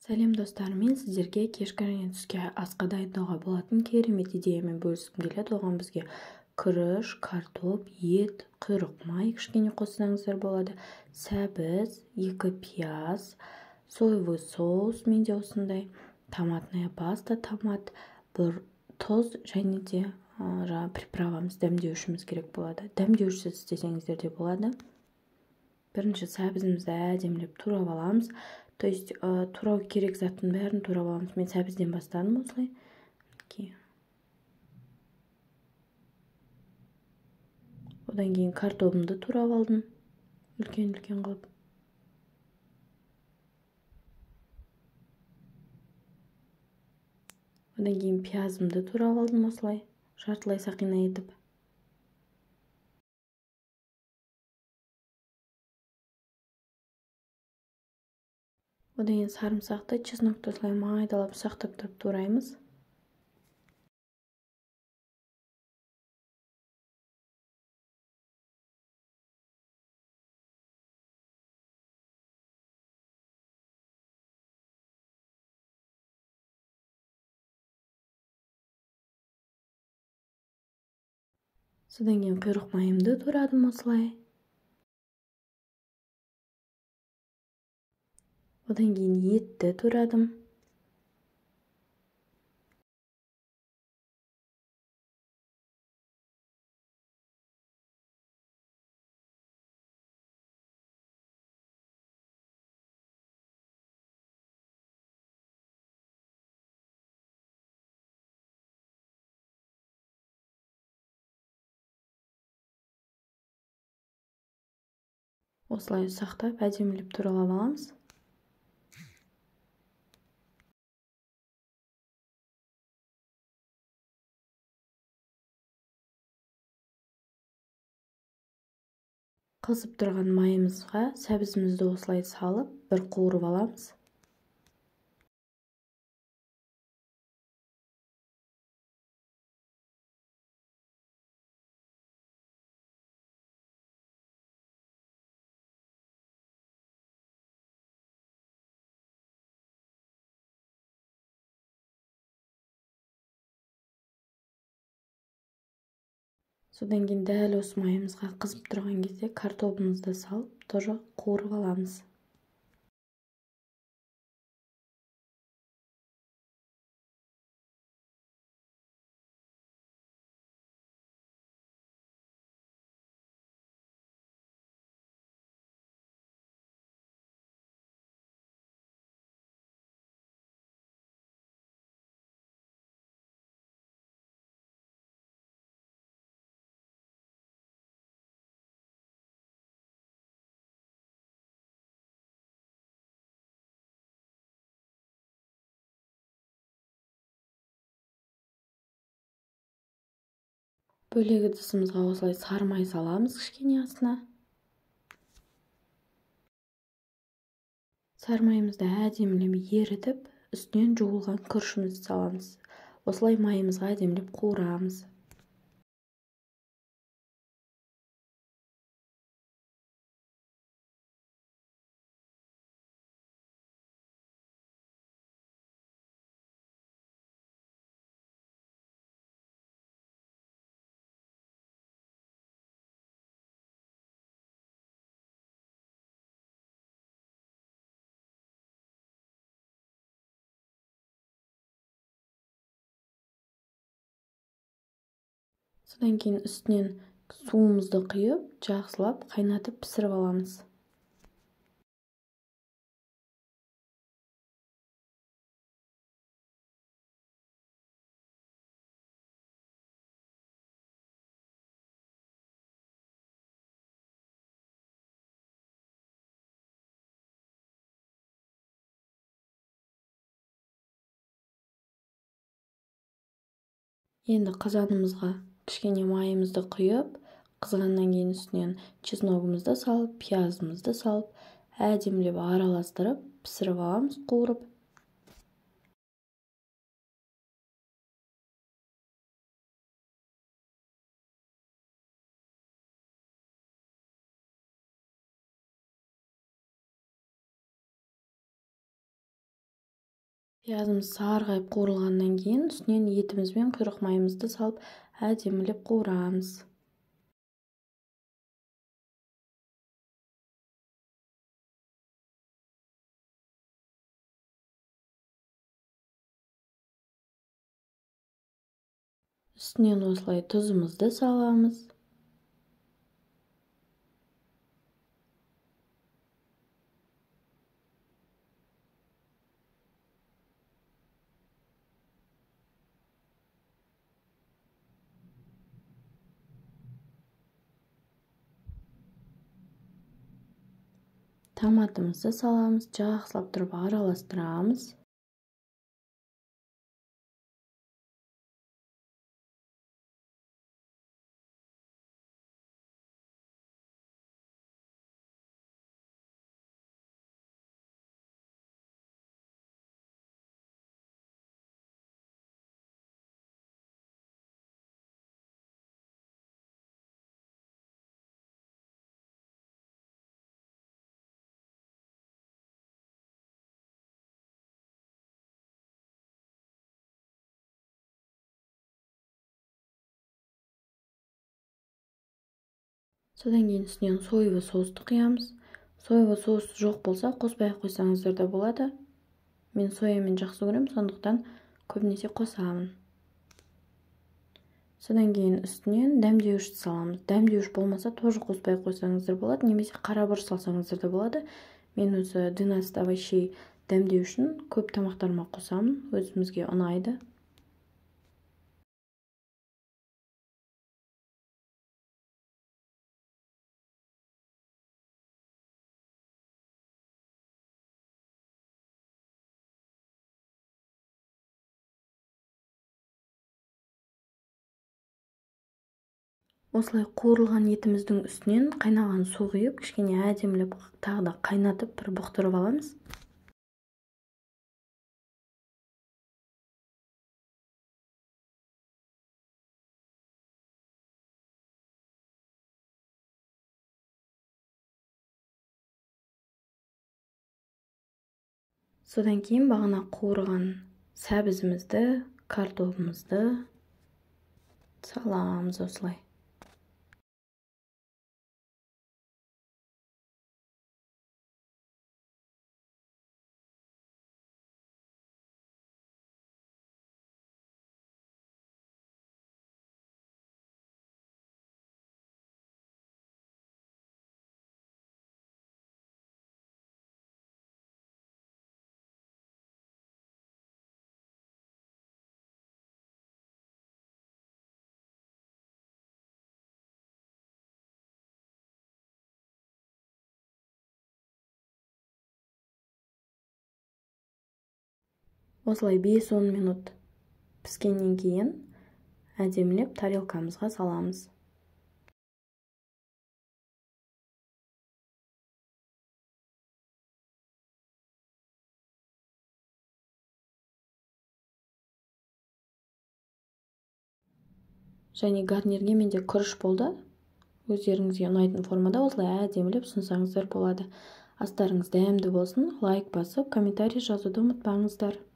Сәлем достар, мен сіздерге кешкілік түске асқа дайындауға болатын керемет идеямен бөліскім келеді. Оған бізге күріш, картоп, ет, құйрық май кішкене қоссаңыздар болады. Сәбіз, 2 пияз, соевый соус, менде осындай, томатная паста, томат, бір тұз және де приправамыз, дәмдеушіміз керек болады. Дәмдеушісіз істесеңіздер де болады. Бірінші сәбізімізді әдемілеп турап аламыз. То есть турау керек заттың бәрін турап аламыз. Мен сәбізден бастадым осылай. Одан кейін картопымды турап алдым. Үлкен-үлкен қылып. Одан кейін пиязымды турап алдым осылай. Жартылай сақина етіп. Одан кейін сарымсақты, чеснокты осылай майдалап сақтап тұрып тураймыз. Содан кейін құйрық майымды турадым осылай. Одан кейін етті турадым. Осылай ұсақтап, әдемілеп туралап аламыз. Қызып тұрған майымызға сәбізімізді осылай салып, бір қуырып аламыз. Содан кейін дәл осы майымызға қызып тұрған кезде картопымызды салып, тоже қуырып аламыз. Бөлек ыдысымызға осылай сары май саламыз кішкене астына. Сары майымызды әдемілеп ерітіп, үстінен жуылған күрішімізді саламыз. Осылай майымызға әдемілеп қуырамыз. Содан кейін үстінен суымызды құйып, жақсылап қайнатып пісіріп аламыз. Енді қазанымызға кішкене майымызды құйып, қызғаннан кейін үстінен чесногымызды салып, пиязымызды салып, әдемілеп араластырып, пісіріп аламыз, қуырып. Пиязымыз сарғайып қуырылғаннан кейін үстінен етіміз бен құйрық майымызды салып әдемілеп қуырамыз. Үстінен осылай тұзымызды саламыз. Томатымызды саламыз, жақсылап тұрып араластырамыз. Содан кейін үстінен соевый соусты құямыз. Соевый соус жоқ болса, қоспай қойсаңыздар да болады. Мен соямен жақсы көремін, сондықтан көбінесе қосамын. Содан кейін үстінен дәмдеуішті саламыз. Дәмдеуіш болмаса, тоже қоспай қойсаңыздар болады, немесе қарабұрыш салсаңыздар да болады. Мен өзі 12 овощей дәмдеуішін көп тамақтарыма қосамын, өзімізге ұнайды. Осылай қуырылған етіміздің үстінен қайнаған су құйып, кішкене әдемілеп тағы да қайнатып, бір бұқтырып аламыз. Содан кейін бағана қуырған сәбізімізді, картопымызды саламыз осылай. Осылай 5-10 минут піскеннен кейін әдемілеп тарелкамызға саламыз. Және гарнирге менде күріш болды. Өздеріңізге ұнайтын формада осылай әдемілеп ұсынсаңыздар болады. Астарыңыз дәмді болсын, лайк басып, комментарий жазуды ұмытпаңыздар.